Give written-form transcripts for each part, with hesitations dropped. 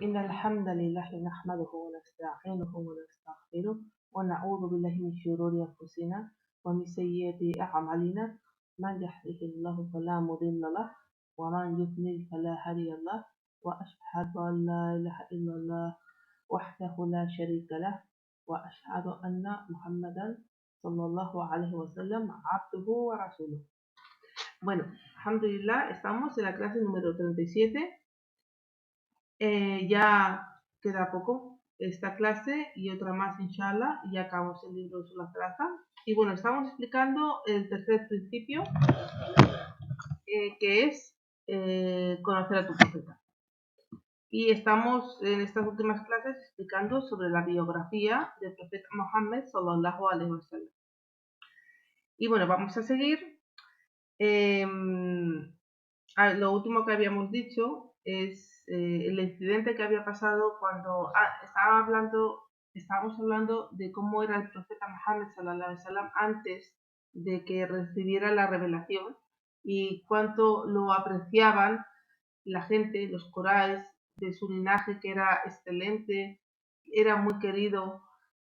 إن الحمد لله نحمده ونستعينه ونستغفره ونعوذ بالله من شرور أنفسنا ومن سيئات أعمالنا من يهده الله فلا مضل له ومن يضلل فلا هادي له وأشهد أن لا إله إلا الله وحده لا شريك له وأشهد أن محمدا صلى الله عليه وسلم عبده ورسوله. Bueno, alhamdulillah, estamos en la clase número 37. Ya queda poco esta clase y otra más, inshallah, y ya acabamos el libro de la traza. Y bueno, estamos explicando el tercer principio, que es conocer a tu profeta. Y estamos en estas últimas clases explicando sobre la biografía del profeta Muhammad sallallahu alaihi wasallam. Y bueno, vamos a seguir. Lo último que habíamos dicho es el incidente que había pasado cuando estábamos hablando de cómo era el profeta Muhammad sallallahu alaihi wasallam antes de que recibiera la revelación y cuánto lo apreciaban la gente, los Quraysh, de su linaje, que era excelente, era muy querido,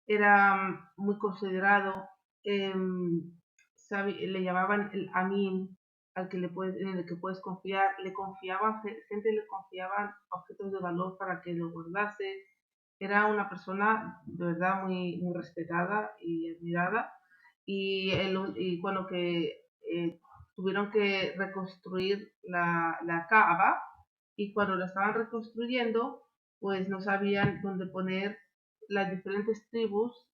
era muy considerado, le llamaban el Amin, en el que puedes confiar, le confiaban objetos de valor para que lo guardase. Era una persona de verdad muy respetada y admirada, y bueno, que tuvieron que reconstruir la Kaaba, y cuando la estaban reconstruyendo pues no sabían dónde poner las diferentes tribus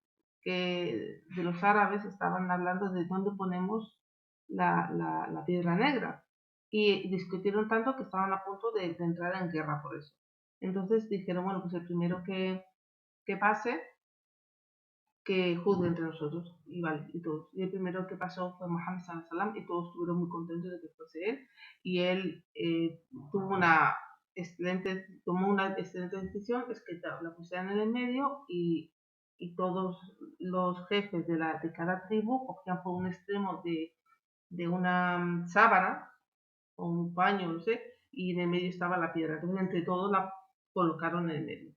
de los árabes. Estaban hablando de dónde ponemos la piedra negra, y discutieron tanto que estaban a punto de entrar en guerra por eso. Entonces dijeron, bueno, pues el primero que pase, que juzgue entre nosotros, y vale, y todos. Y el primero que pasó fue Muhammad sallallahu alaihi wasallam, y todos estuvieron muy contentos de que fuese él, y él tomó una excelente decisión, es que la pusieran en el medio, y todos los jefes de cada tribu cogían por un extremo de una sábana o un paño, no sé, y en el medio estaba la piedra. Entonces entre todos la colocaron en el medio.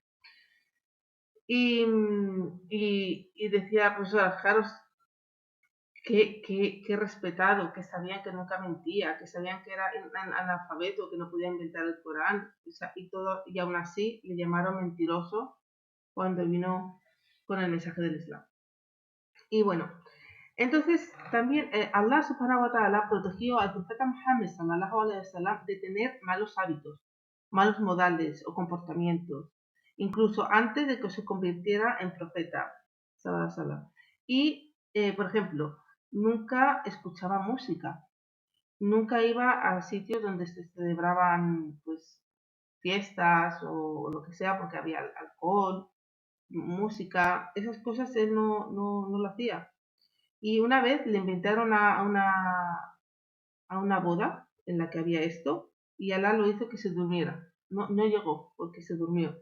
Y decía, profesora, fijaros qué respetado, que sabían que nunca mentía, que sabían que era analfabeto, que no podía inventar el Corán, y aún así le llamaron mentiroso cuando vino con el mensaje del Islam. Y bueno, entonces también Allah subhanahu wa ta'ala protegió al profeta Muhammad sallallahu alaihi wasallam de tener malos hábitos, malos modales o comportamientos, incluso antes de que se convirtiera en profeta sallallahu alaihi wasallam. Y, por ejemplo, nunca escuchaba música, nunca iba a sitios donde se celebraban pues fiestas o lo que sea, porque había alcohol, música, esas cosas él no lo hacía. Y una vez le invitaron a una boda en la que había esto, y Alá lo hizo que se durmiera. No llegó porque se durmió.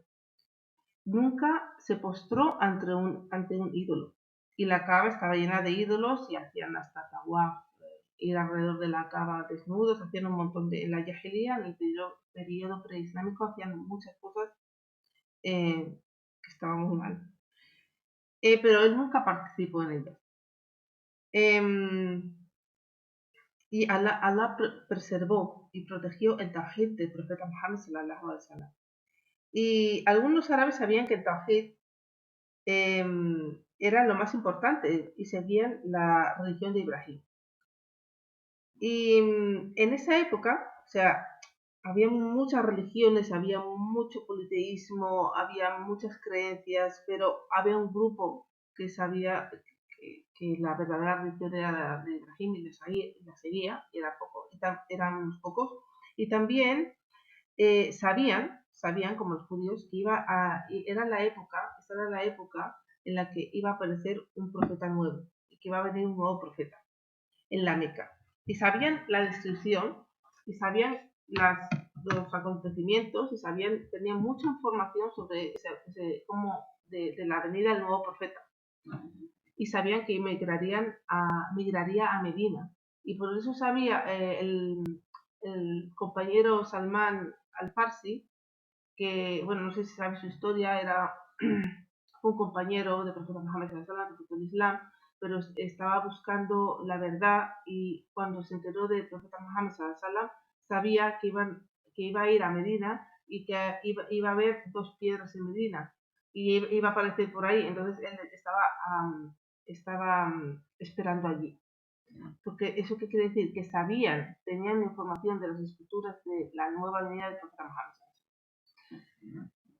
Nunca se postró ante un ídolo. Y la Kaaba estaba llena de ídolos y hacían hasta tawaf, ir alrededor de la Kaaba desnudos, hacían un montón en la Jahiliya, en el periodo preislámico, hacían muchas cosas que estaban muy mal. Pero él nunca participó en ellas. Y Allah preservó y protegió el Tawhid del profeta Muhammad sallallahu alaihi wasallam. Y algunos árabes sabían que el Tawhid era lo más importante y seguían la religión de Ibrahim. Y en esa época, o sea, había muchas religiones, había mucho politeísmo, había muchas creencias, pero había un grupo que sabía que la verdadera religión era la de Ibrahim, y la seguía, y eran unos pocos. Y también sabían como los judíos que esta era la época en la que iba a aparecer un profeta nuevo, y que iba a venir un nuevo profeta en la Meca. Y sabían la destrucción, y sabían los acontecimientos, y tenían mucha información sobre de la venida del nuevo profeta. Y sabían que migraría a Medina. Y por eso sabía el compañero Salman al-Farsi, que, bueno, no sé si sabes su historia, era un compañero del profeta Muhammad sallallahu alaihi wasallam, profeta del Islam, pero estaba buscando la verdad y cuando se enteró del profeta Muhammad sallallahu alaihi wasallam, sabía que iba a ir a Medina y que iba a haber 2 piedras en Medina y iba a aparecer por ahí, entonces él estaba esperando allí. Porque eso qué quiere decir, que tenían información de las escrituras de la nueva venida del profeta Muhammad.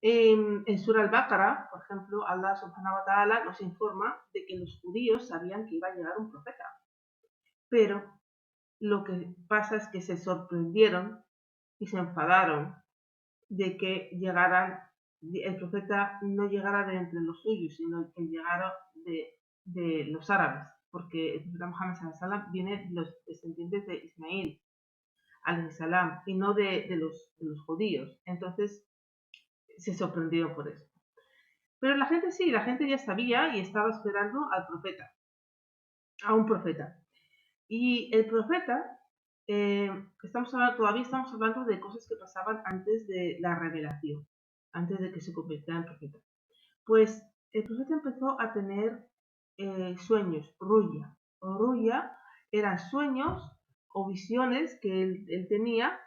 En Surah Al-Baqarah, por ejemplo, Allah subhanahu wa ta'ala nos informa de que los judíos sabían que iba a llegar un profeta. Pero lo que pasa es que se sorprendieron y se enfadaron de que el profeta no llegara de entre los suyos, sino que llegara de los árabes, porque el profeta Muhammad sallallahu alaihi wasallam viene de los descendientes de Ismail alaihi salam y no de los judíos. Entonces se sorprendió por eso. Pero la gente ya sabía y estaba esperando a un profeta. Y el profeta, todavía estamos hablando de cosas que pasaban antes de la revelación, antes de que se convirtiera en profeta. Pues el profeta empezó a tener sueños, ruya. Ruya eran sueños o visiones que él tenía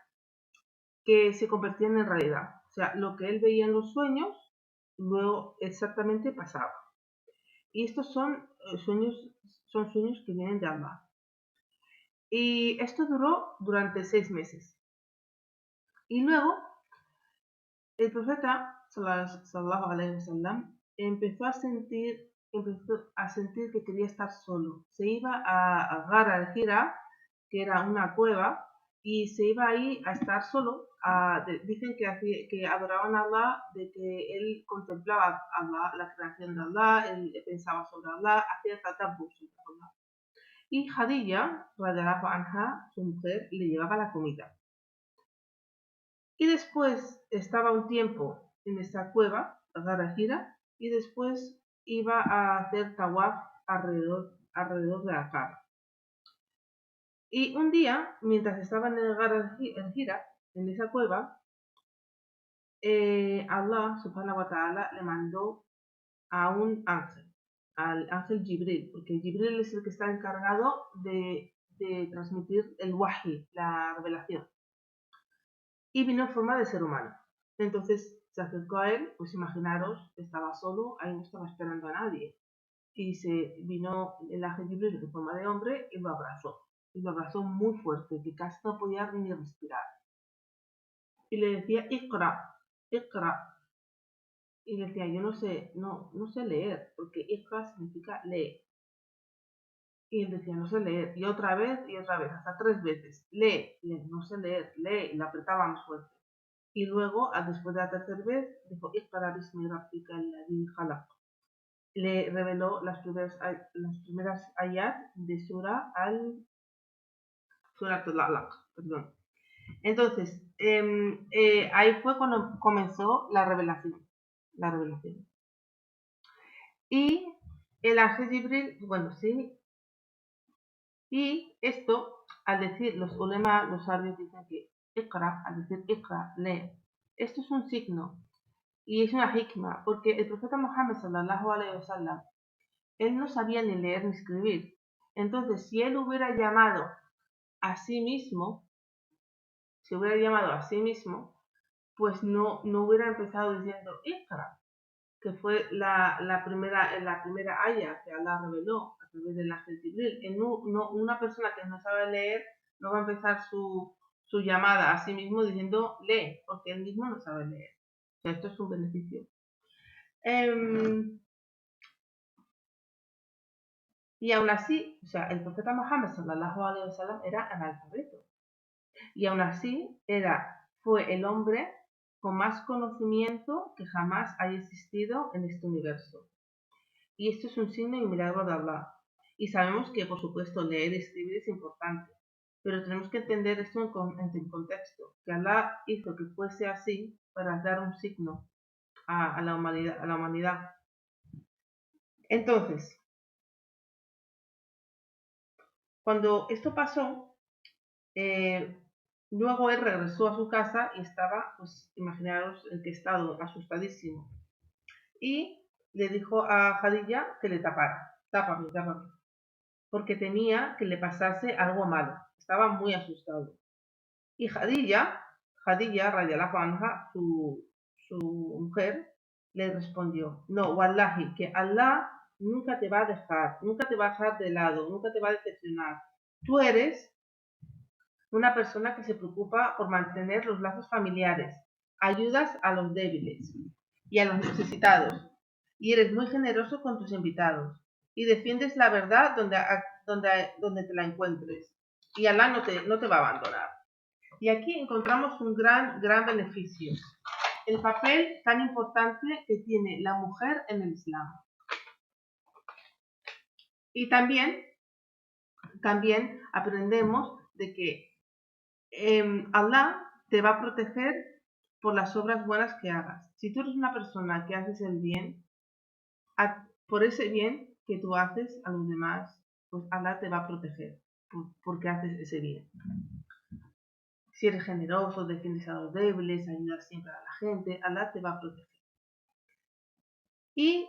que se convertían en realidad. O sea, lo que él veía en los sueños, luego exactamente pasaba. Y estos son sueños que vienen de Allah. Y esto duró durante 6 meses. Y luego, el profeta, sallallahu alaihi wasallam, empezó a sentir que quería estar solo. Se iba a Ghar al-Hira, que era una cueva, y se iba ahí a estar solo. Dicen que adoraban a Allah, de que él contemplaba a Allah, la creación de Allah, él pensaba sobre Allah, hacía tadabbur sobre Allah. Y Khadija, radhiyallahu anha, su mujer, le llevaba la comida. Y después estaba un tiempo en esa cueva, Ghar al-Hira, y después iba a hacer tawaf alrededor de la Kaaba. Y un día, mientras estaba en el Ghar al-Hira, en esa cueva, Allah subhanahu wa ta'ala le mandó a un ángel, al ángel Jibril, porque Jibril es el que está encargado de transmitir el wahi, la revelación. Y vino en forma de ser humano. Entonces se acercó a él, pues imaginaros, estaba solo, ahí no estaba esperando a nadie. Y vino el ángel Jibril en forma de hombre y lo abrazó. Y lo abrazó muy fuerte, que casi no podía ni respirar. Y le decía, Iqra, Iqra. Y le decía, yo no sé leer, porque Iqra significa lee. Y él decía, no sé leer. Y otra vez, hasta 3 veces. Lee, no sé leer, lee. Y lo apretaba más fuerte. Y luego, después de la tercera vez, dijo, Iqra bismi rabbika alladhi khalaq. Le reveló las primeras ayat de Surah Al-Alaq, perdón. Entonces, ahí fue cuando comenzó la revelación. Y el ángel Jibril, bueno, sí. Y esto, al decir, los ulema, los sabios dicen que Iqra, al decir Iqra, lee. Esto es un signo y es una hikma, porque el profeta Muhammad sallallahu alaihi wasallam, él no sabía ni leer ni escribir. Entonces, si él hubiera llamado a sí mismo, pues no hubiera empezado diciendo Iqra, que fue la primera aya que Allah reveló a través del ángel Jibril. Una persona que no sabe leer no va a empezar su llamada a sí mismo diciendo lee, porque él mismo no sabe leer. O sea, esto es un beneficio. Y aún así, o sea, el profeta Muhammad sallallahu alaihi wasallam era analfabeto. Y aún así fue el hombre con más conocimiento que jamás haya existido en este universo. Y esto es un signo y milagro de Allah. Y sabemos que, por supuesto, leer y escribir es importante, pero tenemos que entender esto en contexto, que Allah hizo que fuese así para dar un signo a la humanidad. Entonces, cuando esto pasó, Luego él regresó a su casa y estaba, pues imaginaros en qué estado, asustadísimo. Y le dijo a Jadilla que le tapara, tápame, tápame, porque temía que le pasase algo malo. Estaba muy asustado. Y Jadilla, radiallahu anha, su mujer, le respondió, no, wallahi, que Allah nunca te va a dejar, nunca te va a dejar de lado, nunca te va a decepcionar. Tú eres una persona que se preocupa por mantener los lazos familiares, ayudas a los débiles y a los necesitados, y eres muy generoso con tus invitados, y defiendes la verdad donde te la encuentres, y Allah no te va a abandonar. Y aquí encontramos un gran beneficio, el papel tan importante que tiene la mujer en el Islam. Y también aprendemos de que Allah te va a proteger por las obras buenas que hagas. Si tú eres una persona que haces el bien, por ese bien que tú haces a los demás, pues Allah te va a proteger porque haces ese bien. Si eres generoso, defiendes a los débiles, ayudas siempre a la gente, Allah te va a proteger. Y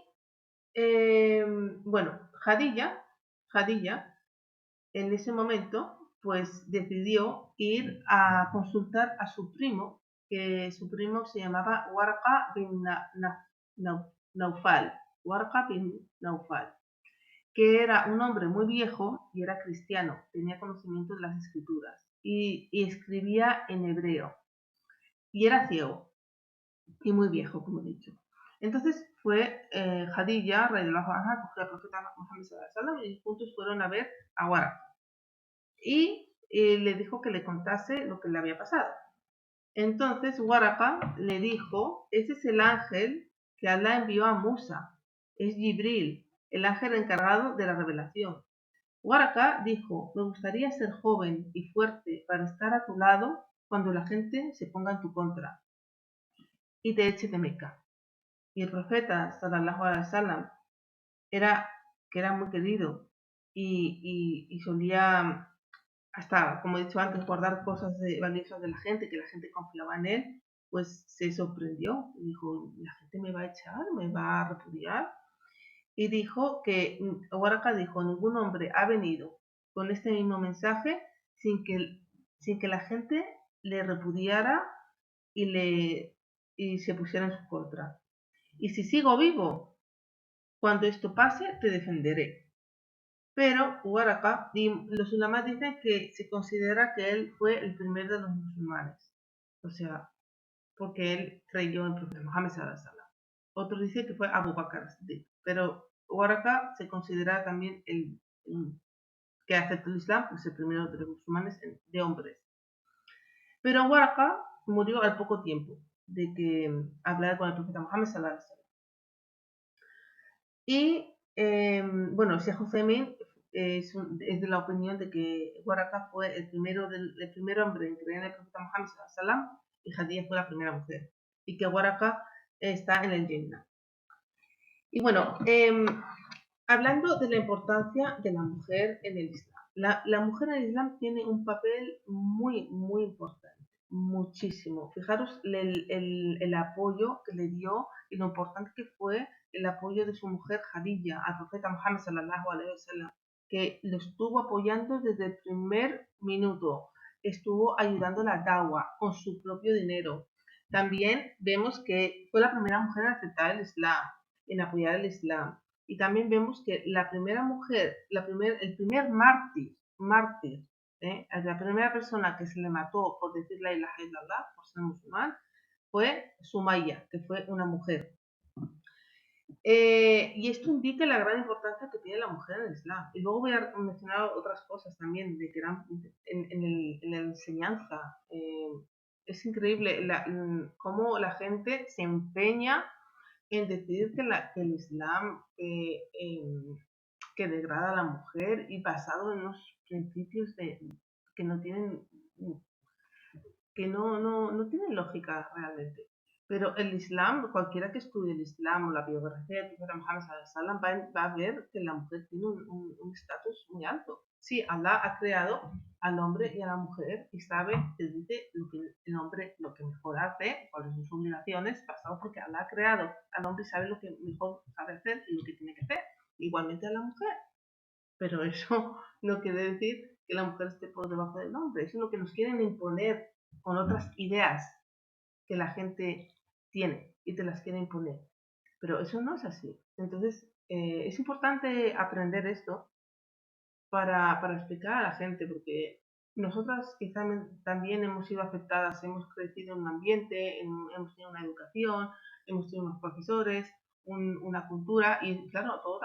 bueno, Jadilla en ese momento pues decidió ir a consultar a su primo, que su primo se llamaba Warqa bin Naufal, Warqa bin Naufal, que era un hombre muy viejo y era cristiano, tenía conocimiento de las escrituras y escribía en hebreo y era ciego y muy viejo, como he dicho. Entonces fue Jadilla, radiallahu anha, cogió al profeta Muhammad sallallahu alaihi wasallam y juntos fueron a ver a Warqa. Y le dijo que le contase lo que le había pasado. Entonces Warqa le dijo, ese es el ángel que Allah envió a Musa, es Jibril, el ángel encargado de la revelación. Warqa dijo, me gustaría ser joven y fuerte para estar a tu lado cuando la gente se ponga en tu contra y te eche de Meca. Y el profeta, sallallahu alaihi wasallam, era muy querido y solía, hasta, como he dicho antes, guardar cosas valiosas de la gente, que la gente confiaba en él, pues se sorprendió. Dijo, la gente me va a echar, me va a repudiar. Y dijo que, Warqa dijo, ningún hombre ha venido con este mismo mensaje sin que la gente le repudiara y se pusiera en su contra. Y si sigo vivo, cuando esto pase, te defenderé. Pero Warqa, los ulamás dicen que se considera que él fue el primero de los musulmanes. O sea, porque él creyó en el profeta Muhammad sallallahu alaihi wasallam. Otros dicen que fue Abu Bakr, pero Warqa se considera también el que aceptó el Islam, pues el primero de los musulmanes de hombres. Pero Warqa murió al poco tiempo de que hablara con el profeta Muhammad sallallahu alaihi wasallam. Y bueno, Sheikh Hussein es de la opinión de que Warqa fue el primer hombre en creer en el profeta Muhammad sallallahu alaihi wasallam y Jadilla fue la primera mujer. Y que Warqa está en el Jannah. Y bueno, hablando de la importancia de la mujer en el Islam. La mujer en el Islam tiene un papel muy importante, muchísimo. Fijaros el apoyo que le dio y lo importante que fue el apoyo de su mujer Jadilla al profeta Muhammad sallallahu alaihi wasallam, que lo estuvo apoyando desde el primer minuto, estuvo ayudando a la dawa con su propio dinero. También vemos que fue la primera mujer en aceptar el Islam, en apoyar el Islam. Y también vemos que la primera mujer, el primer mártir, la primera persona que se le mató por decir la ilaha illallah, por ser musulmán, fue Sumaya, que fue una mujer. Y esto indica la gran importancia que tiene la mujer en el Islam. Y luego voy a mencionar otras cosas también de que eran en la enseñanza. Es increíble cómo la gente se empeña en decir que el Islam que degrada a la mujer y basado en unos principios que no tienen lógica realmente. Pero el Islam, cualquiera que estudie el Islam o la biografía del profeta Muhammad sallallahu alaihi wasallam va a ver que la mujer tiene un estatus muy alto. Sí, Allah ha creado al hombre y a la mujer y sabe, te dice lo que el hombre lo que mejor hace, cuáles son sus obligaciones, pasado porque Allah ha creado al hombre y sabe lo que mejor sabe hacer y lo que tiene que hacer, igualmente a la mujer. Pero eso no quiere decir que la mujer esté por debajo del hombre, eso es lo que nos quieren imponer con otras ideas que la gente tiene y te las quiere imponer. Pero eso no es así. Entonces, es importante aprender esto para explicar a la gente, porque nosotras quizá también hemos sido afectadas, hemos crecido en un ambiente, hemos tenido una educación, hemos tenido unos profesores, una cultura, y claro, todo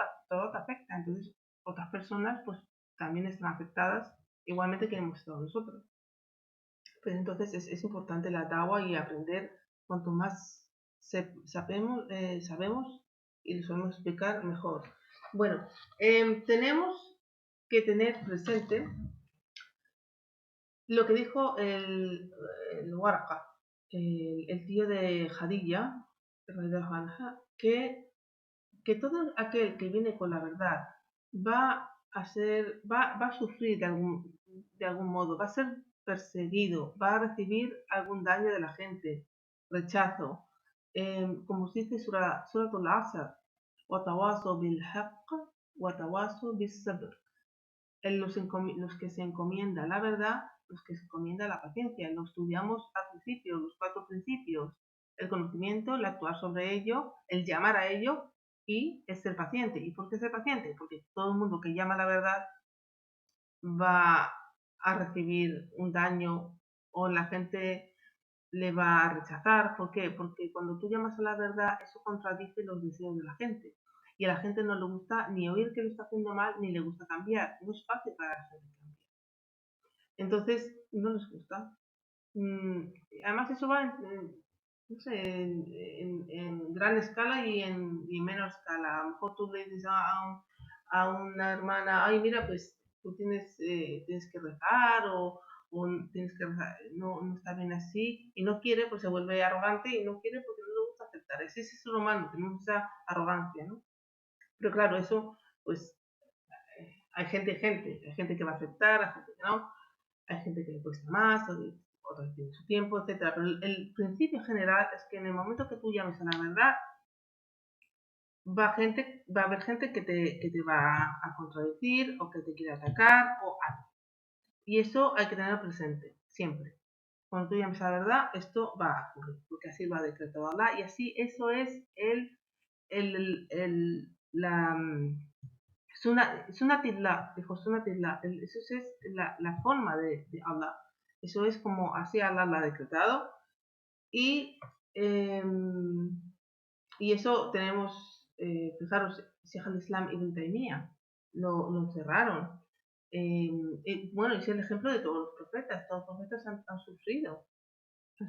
te afecta. Entonces, otras personas pues también están afectadas, igualmente que hemos estado nosotros. Pues entonces es importante la dawa y aprender cuanto más sabemos y lo sabemos explicar mejor. Bueno, tenemos que tener presente lo que dijo el Warqa, el tío de Jadilla, que todo aquel que viene con la verdad va a sufrir de algún modo, va a ser perseguido, va a recibir algún daño de la gente, rechazo. Como se dice Suratul Asr, وَتَوَاصَوْا بِالْحَقِّ وَتَوَاصَوْا بِالصَّبْرِ. Los que se encomienda la verdad, los que se encomienda la paciencia. Lo estudiamos al principio, los 4 principios: el conocimiento, el actuar sobre ello, el llamar a ello y el ser paciente. ¿Y por qué ser paciente? Porque todo el mundo que llama a la verdad va a recibir un daño o la gente le va a rechazar. ¿Por qué? Porque cuando tú llamas a la verdad, eso contradice los deseos de la gente. Y a la gente no le gusta ni oír que lo está haciendo mal, ni le gusta cambiar. No es fácil para la gente cambiar. Entonces, no les gusta. Además, eso va no sé, en gran escala y en menor escala. A lo mejor tú le dices a una hermana, ay, mira, pues tú tienes que rezar o tienes que rezar, no está bien así, y no quiere, pues se vuelve arrogante y no quiere porque no le gusta aceptar. Ese es lo humano, tenemos esa arrogancia, ¿no? Pero claro, eso, pues hay gente que va a aceptar, hay gente que no, hay gente que le cuesta más, otros tienen su tiempo, etcétera. Pero el principio general es que en el momento que tú llames a la verdad, va a haber gente que te va a contradecir o que te quiere atacar o algo. Y eso hay que tenerlo presente, siempre. Cuando tú llames a la verdad, esto va a ocurrir, porque así lo ha decretado Allah y así eso es la Sunatillah, dijo Sunatillah, eso es la forma de Allah. Eso es como así Allah lo ha decretado. Y, eh, y eso tenemos, fijaros, Sheikh al-Islam Ibn Taymiyyah lo encerraron. Bueno, es el ejemplo de todos los profetas. Todos los profetas han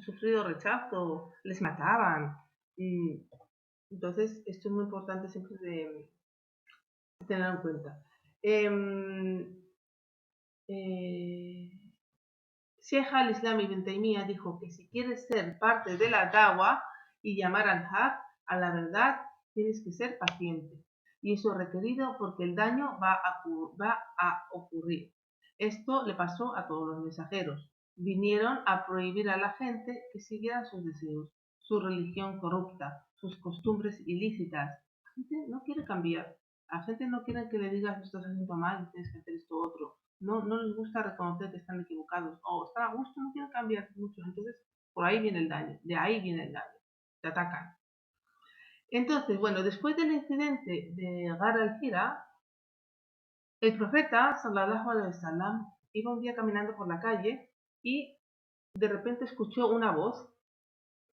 sufrido rechazo, les mataban. Entonces, esto es muy importante siempre de tenerlo en cuenta. Sheikh al-Islam Ibn Taymiyyah dijo que si quieres ser parte de la dawa y llamar al haq, a la verdad, tienes que ser paciente. Y eso es requerido porque el daño va a ocurrir. Esto le pasó a todos los mensajeros. Vinieron a prohibir a la gente que siguiera sus deseos, su religión corrupta, sus costumbres ilícitas. La gente no quiere cambiar. La gente no quiere que le digas esto estás haciendo mal y tienes que hacer esto otro. No les gusta reconocer que están equivocados o están a gusto, no quieren cambiar mucho. Entonces, por ahí viene el daño, de ahí viene el daño, te atacan. Entonces, bueno, después del incidente de Ghar al-Hira, el profeta, sallallahu alaihi wasallam, iba un día caminando por la calle y de repente escuchó una voz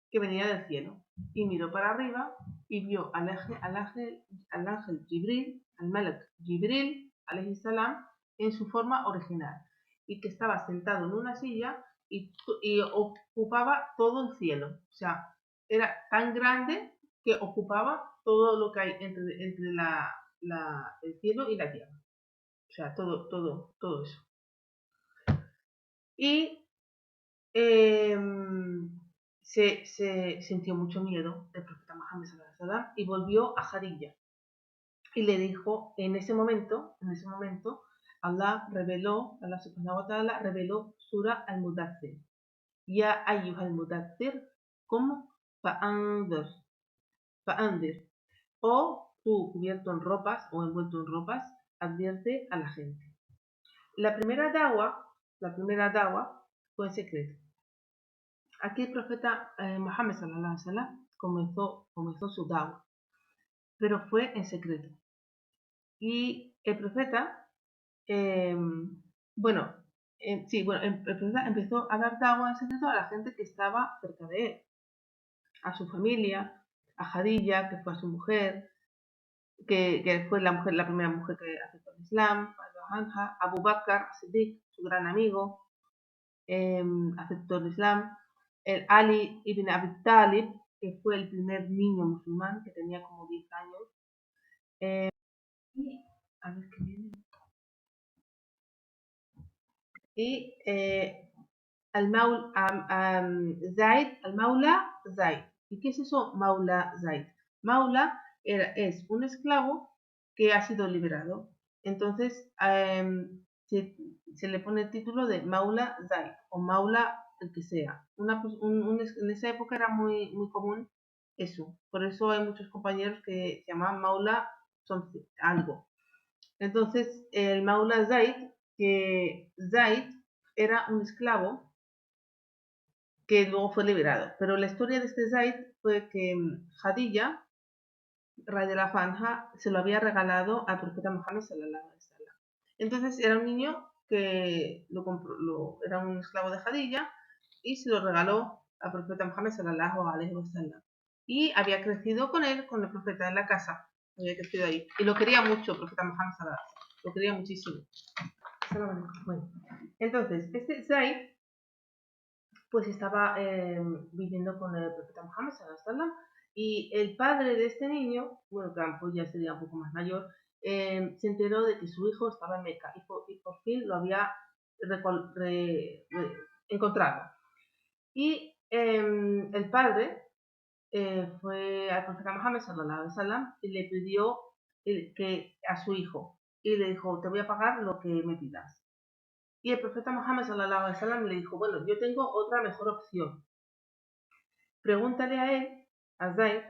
que venía del cielo y miró para arriba y vio al ángel Jibril, al Malak Jibril, alaihi salam, en su forma original y que estaba sentado en una silla y ocupaba todo el cielo. O sea, era tan grande que ocupaba todo lo que hay entre el cielo y la tierra. O sea, todo eso. Y se sintió mucho miedo del profeta Mohammed sallallahu alaihi wasallam y volvió a Jarilla y le dijo en ese momento Allah subhanahu wa ta'ala reveló Sura al-Mudaththir. Ya ayyuhal mudaththir, como fa'anzir. O tú cubierto en ropas o envuelto en ropas, advierte a la gente. La primera dawa fue en secreto. Aquí el profeta Muhammad sallallahu alaihi wasallam comenzó su dawa, pero fue en secreto. Y el profeta, el profeta empezó a dar dawa en secreto a la gente que estaba cerca de él, a su familia, a Khadija, que fue a su mujer, que fue la primera mujer que aceptó el Islam, a Abu Bakr Siddiq, su gran amigo, aceptó el Islam, el Ali ibn Abi Talib, que fue el primer niño musulmán, que tenía como 10 años, a ver qué viene, y al-Maula Zaid. ¿Y qué es eso, Maula Zaid? Maula es un esclavo que ha sido liberado. Entonces se le pone el título de Maula Zaid o Maula el que sea. En esa época era muy, muy común eso. Por eso hay muchos compañeros que se llamaban Maula algo. Entonces el Maula Zaid, que Zaid era un esclavo que luego fue liberado. Pero la historia de este Zaid fue que Khadija, radiallahu anha, se lo había regalado al profeta Muhammad sallallahu alaihi wasallam. Entonces era un niño que era un esclavo de Khadija y se lo regaló al profeta Muhammad sallallahu alaihi wasallam. Y había crecido con él, con el profeta en la casa. Había crecido ahí. Y lo quería mucho el profeta Muhammad sallallahu alaihi wasallam. Lo quería muchísimo. Bueno, entonces, este Zaid pues estaba viviendo con el profeta Muhammad sallallahu alaihi wasallam, y el padre de este niño, bueno, que pues ya sería un poco más mayor, se enteró de que su hijo estaba en Meca y por fin lo había encontrado. Y el padre fue al profeta Muhammad sallallahu alaihi wasallam y le pidió que a su hijo, y le dijo: te voy a pagar lo que me pidas. Y el profeta Muhammad sallallahu alaihi wasallam le dijo: bueno, yo tengo otra mejor opción. Pregúntale a él, a Zaid,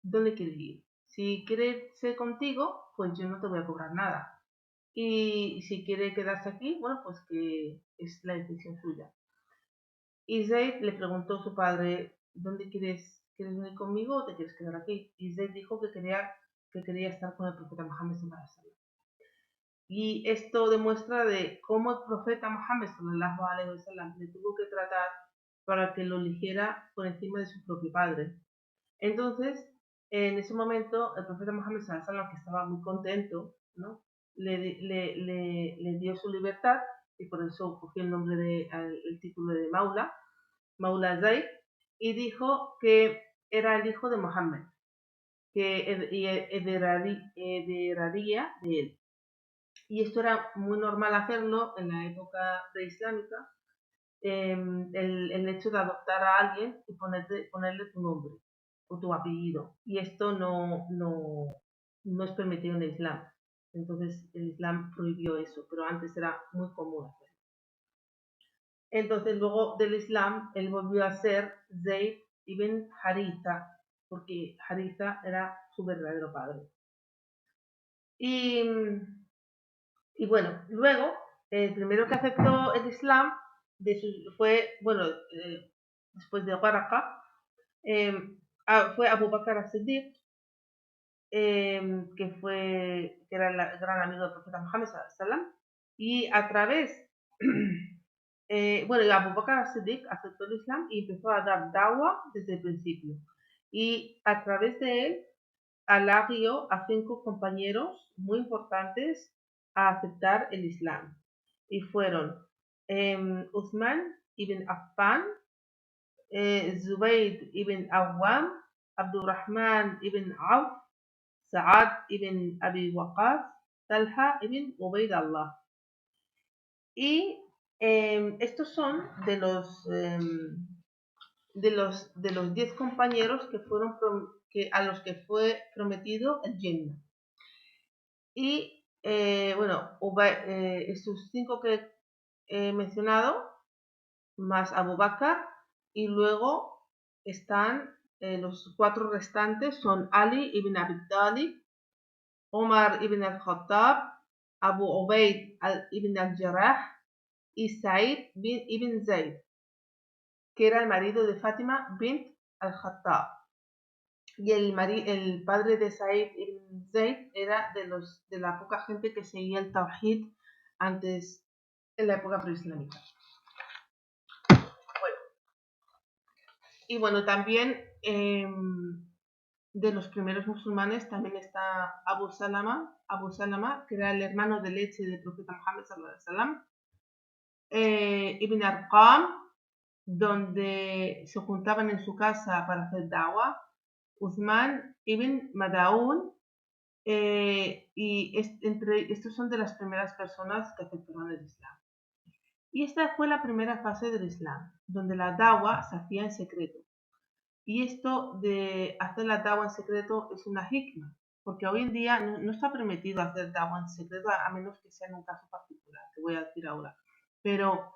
dónde quiere ir. Si quiere ser contigo, pues yo no te voy a cobrar nada. Y si quiere quedarse aquí, bueno, pues que es la decisión suya. Y Zaid le preguntó a su padre: ¿dónde quieres venir conmigo o te quieres quedar aquí? Y Zaid dijo que quería estar con el profeta Muhammad sallallahu alaihi wasallam. Y esto demuestra de cómo el profeta Muhammad sallallahu alaihi wasallam le tuvo que tratar para que lo eligiera por encima de su propio padre. Entonces, en ese momento, el profeta Muhammad sallallahu alaihi wasallam, que estaba muy contento, ¿no?, le dio su libertad, y por eso cogió el título de Maula Zaid, y dijo que era el hijo de Muhammad, que heredaría de él. Y esto era muy normal hacerlo en la época preislámica, el hecho de adoptar a alguien y ponerle tu nombre o tu apellido. Y esto no es permitido en el Islam. Entonces el Islam prohibió eso, pero antes era muy común hacerlo. Entonces luego del Islam él volvió a ser Zayd ibn Haritha, porque Haritha era su verdadero padre. Y bueno, luego el primero que aceptó el Islam fue, bueno, después de Waraka, fue Abu Bakr as-Siddiq, que era el gran amigo del profeta Muhammad sallallahu alaihi wasallam, y a través, Abu Bakr as-Siddiq aceptó el Islam y empezó a dar dawa desde el principio, y a través de él Allah guió a 5 compañeros muy importantes a aceptar el Islam, y fueron Uthman ibn Affan, Zubayd ibn Awwam, Abdurrahman ibn Auf, Sa'ad ibn Abi Waqqas, Talha ibn Ubaydallah. Y estos son de los 10 compañeros a los que fue prometido el Jannah. Y bueno, estos 5 que he mencionado, más Abu Bakr, y luego están los 4 restantes, son Ali ibn Abi Talib, Omar ibn al-Khattab, Abu Ubaid ibn al-Jarrah y Said ibn Zayd, que era el marido de Fátima bint al-Khattab. Y el padre de Said ibn Zayd era de la poca gente que seguía el Tawhid antes, en la época preislámica. Bueno, y bueno, también de los primeros musulmanes también está Abu Salama, que era el hermano de leche del profeta Muhammad sallallahu alaihi wasallam, Ibn Arqam, donde se juntaban en su casa para hacer da'wah, Uthman ibn Mad'un, y estos son de las primeras personas que aceptaron el Islam. Y esta fue la primera fase del Islam, donde la da'wah se hacía en secreto. Y esto de hacer la da'wah en secreto es una hikmah, porque hoy en día no está permitido hacer da'wah en secreto a menos que sea en un caso particular, que voy a decir ahora. Pero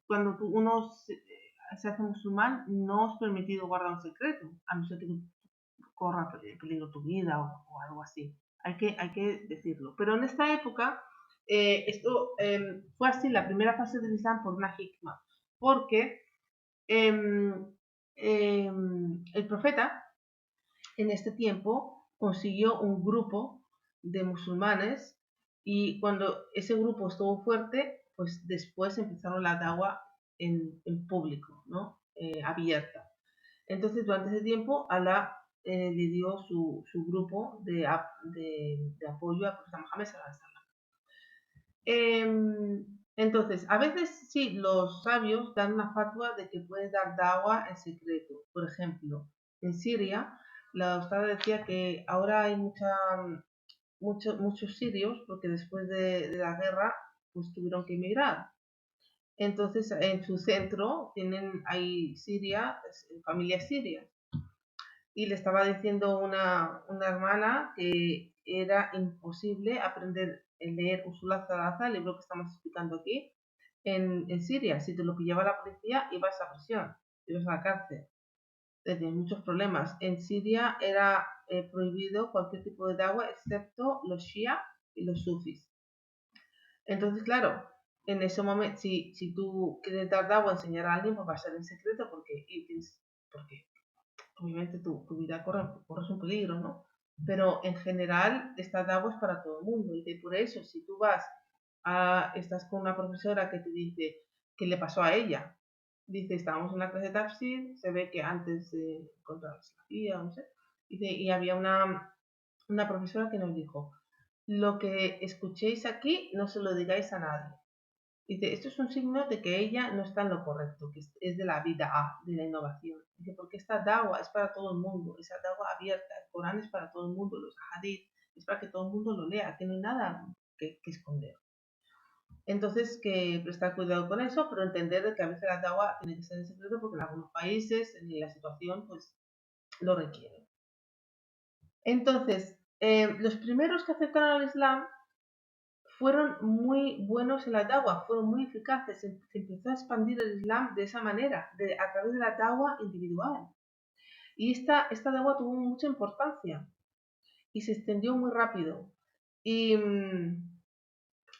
cuando uno se hace musulmán, no es permitido guardar un secreto, a no ser que corra peligro tu vida o algo así. Hay que decirlo. Pero en esta época, esto fue así la primera fase del Islam por una hikmah, porque el profeta en este tiempo consiguió un grupo de musulmanes y cuando ese grupo estuvo fuerte, pues después empezaron la da'wah en público, ¿no? Abierta. Entonces, durante ese tiempo, Alá le dio su grupo de apoyo a profeta Muhammad sallallahu alaihi wasallam. Entonces, a veces sí, los sabios dan una fatwa de que puedes dar da'wah en secreto. Por ejemplo, en Siria, la Ustad decía que ahora hay muchos sirios, porque después de la guerra, pues tuvieron que emigrar. Entonces, en su centro hay familias sirias. Y le estaba diciendo una hermana que era imposible aprender a leer Usul al-Thalatha, el libro que estamos explicando aquí, en Siria. Si te lo pillaba la policía, ibas a prisión, ibas a la cárcel. Tenías muchos problemas. En Siria era prohibido cualquier tipo de da'wah excepto los shia y los sufis. Entonces, claro, en ese momento, si tú quieres dar da'wah, enseñar a alguien, pues va a ser en secreto porque obviamente tu vida corres un peligro, ¿no? Pero en general, esta da'wah es para todo el mundo. Y por eso, si tú estás con una profesora que te dice qué le pasó a ella, dice, estábamos en la clase de tafsir, se ve que antes contra la salafía, no sé, dice, y había una profesora que nos dijo, lo que escuchéis aquí no se lo digáis a nadie. Dice, esto es un signo de que ella no está en lo correcto, que es de la vida, de la innovación. Dice, porque esta da'wah es para todo el mundo, esa da'wah abierta, el Corán es para todo el mundo, los hadith es para que todo el mundo lo lea, que no hay nada que esconder. Entonces, que prestar cuidado con eso, pero entender que a veces la da'wah tiene que ser en secreto porque en algunos países, en la situación, pues lo requiere. Entonces, los primeros que aceptaron al Islam fueron muy buenos en la da'wah, fueron muy eficaces. Se empezó a expandir el Islam de esa manera, a través de la da'wah individual. Y esta da'wah tuvo mucha importancia y se extendió muy rápido. Y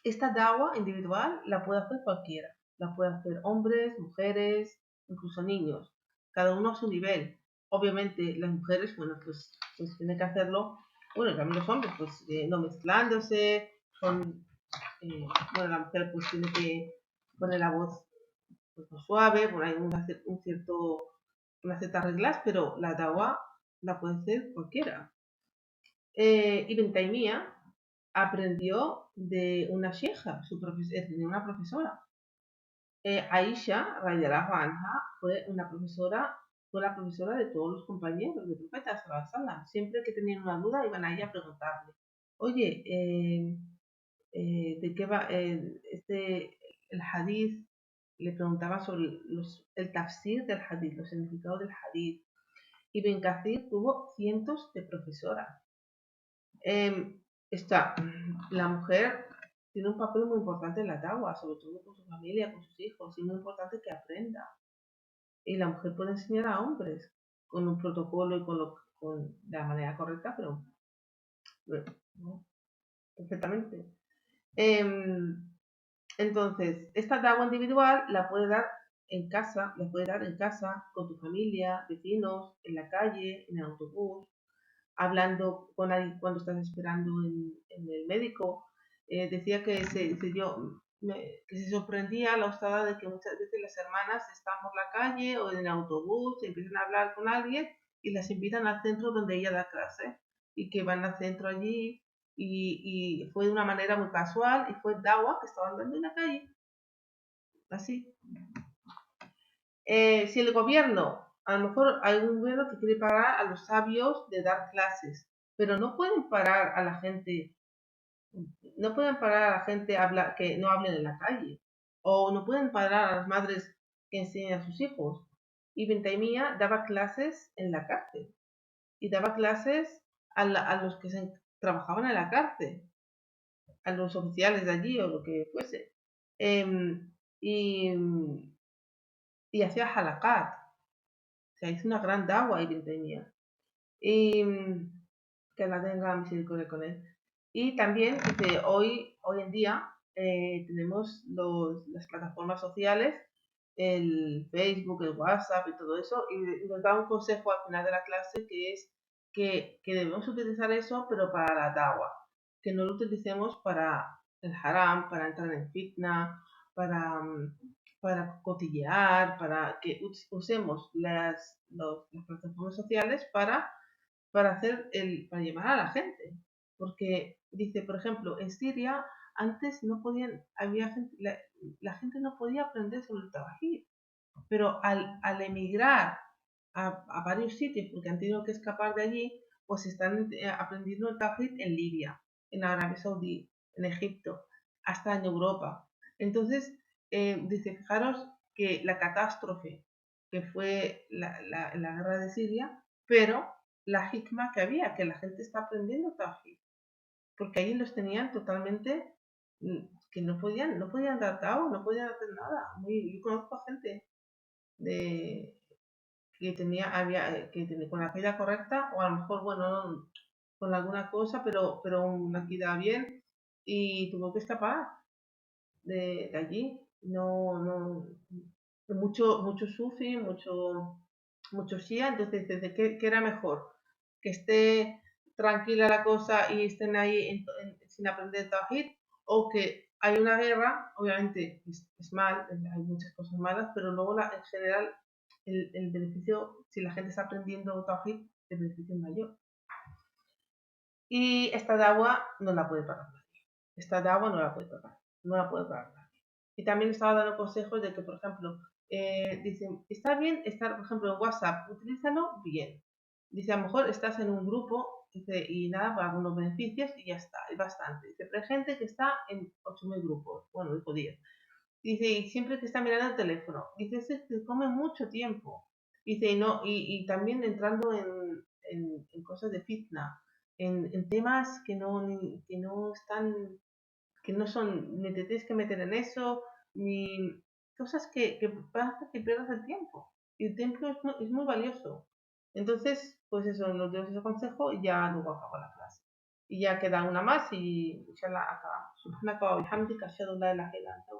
esta da'wah individual la puede hacer cualquiera. La puede hacer hombres, mujeres, incluso niños. Cada uno a su nivel. Obviamente las mujeres, bueno, pues tienen que hacerlo. Bueno, también los hombres, pues no mezclándose, bueno, la mujer pues tiene que poner la voz pues, más suave, bueno, hay unas ciertas reglas, pero la da'wah la puede hacer cualquiera. Ibn Taymiyyah aprendió de una sheikha, de una profesora. Aisha, radiyallahu anha, fue la profesora de todos los compañeros del profeta sallallahu alaihi wasallam. Siempre que tenían una duda iban a ella a preguntarle, oye, de qué va el hadith, le preguntaba sobre el tafsir del hadith, los significados del hadith. Ibn Kathir tuvo cientos de profesoras. la mujer tiene un papel muy importante en la Dawa, sobre todo con su familia, con sus hijos, y es muy importante que aprenda. Y la mujer puede enseñar a hombres con un protocolo y con la manera correcta, pero ¿no? Perfectamente. Entonces, esta dawa individual la puede dar en casa, la puede dar en casa, con tu familia, vecinos, en la calle, en el autobús, hablando con alguien cuando estás esperando en el médico. Decía que que se sorprendía a la ustada de que muchas veces las hermanas están por la calle o en el autobús, empiezan a hablar con alguien y las invitan al centro donde ella da clase y que van al centro allí y fue de una manera muy casual y fue Dawa que estaba andando en la calle, así. Si el gobierno, a lo mejor hay un gobierno que quiere parar a los sabios de dar clases, pero no pueden parar a la gente, no pueden parar a la gente que no hablen en la calle, o no pueden parar a las madres que enseñan a sus hijos. Y Taymiyya daba clases en la cárcel, y daba clases a los que trabajaban en la cárcel, a los oficiales de allí o lo que fuese. Em, y, y hacía halakat, o sea, hizo una gran dawa Ibn Taymiyya. Y que la tenga misericordia con él. Y también hoy en día tenemos las plataformas sociales, el Facebook, el WhatsApp y todo eso, y nos da un consejo al final de la clase que es que debemos utilizar eso, pero para la dawa, que no lo utilicemos para el haram, para entrar en fitna, para, para cotillear, para que usemos las plataformas sociales para llamar a la gente. Porque dice, por ejemplo, en Siria antes no podían, había gente, la gente no podía aprender sobre el Tawhid, pero al emigrar a varios sitios, porque han tenido que escapar de allí, pues están aprendiendo el Tawhid en Libia, en Arabia Saudí, en Egipto, hasta en Europa. Entonces, dice, fijaros que la catástrofe que fue la guerra de Siria, pero la hikma que había, que la gente está aprendiendo Tawhid, porque ahí los tenían totalmente que no podían dar Tao, no podían hacer nada. Yo conozco a gente de, que tenía con la vida correcta, o a lo mejor, bueno, con alguna cosa, pero una vida bien, y tuvo que escapar de allí. No, no, mucho sufi, mucho shia, entonces desde ¿qué era mejor? Que esté tranquila la cosa y estén ahí sin aprender Tawhid, o que hay una guerra, obviamente es mal, hay muchas cosas malas, pero luego en general el beneficio, si la gente está aprendiendo Tawhid, el beneficio es mayor. Y esta dawa no la puede pagar nadie. Esta dawa no la puede pagar. No la puede pagar nadie. Y también estaba dando consejos de que, por ejemplo, dicen, está bien estar, por ejemplo, en WhatsApp, utilízalo bien. Dice, a lo mejor estás en un grupo, dice, y nada, para algunos beneficios y ya está, es bastante. Dice, pero hay gente que está en 8.000 grupos, bueno, dijo 10. Dice, y siempre que está mirando el teléfono. Dice, es que come mucho tiempo. Dice, y también entrando en cosas de fitna, en temas que no están, que no son, ni te tienes que meter en eso, ni cosas que hacer que pierdas el tiempo. Y el tiempo es muy valioso. Entonces, pues eso, nos dio ese consejo y ya luego acabó la clase. Y ya queda una más y inshallah acabamos. Subhanaka wa bihamdika ashhadu an la ilaha illa anta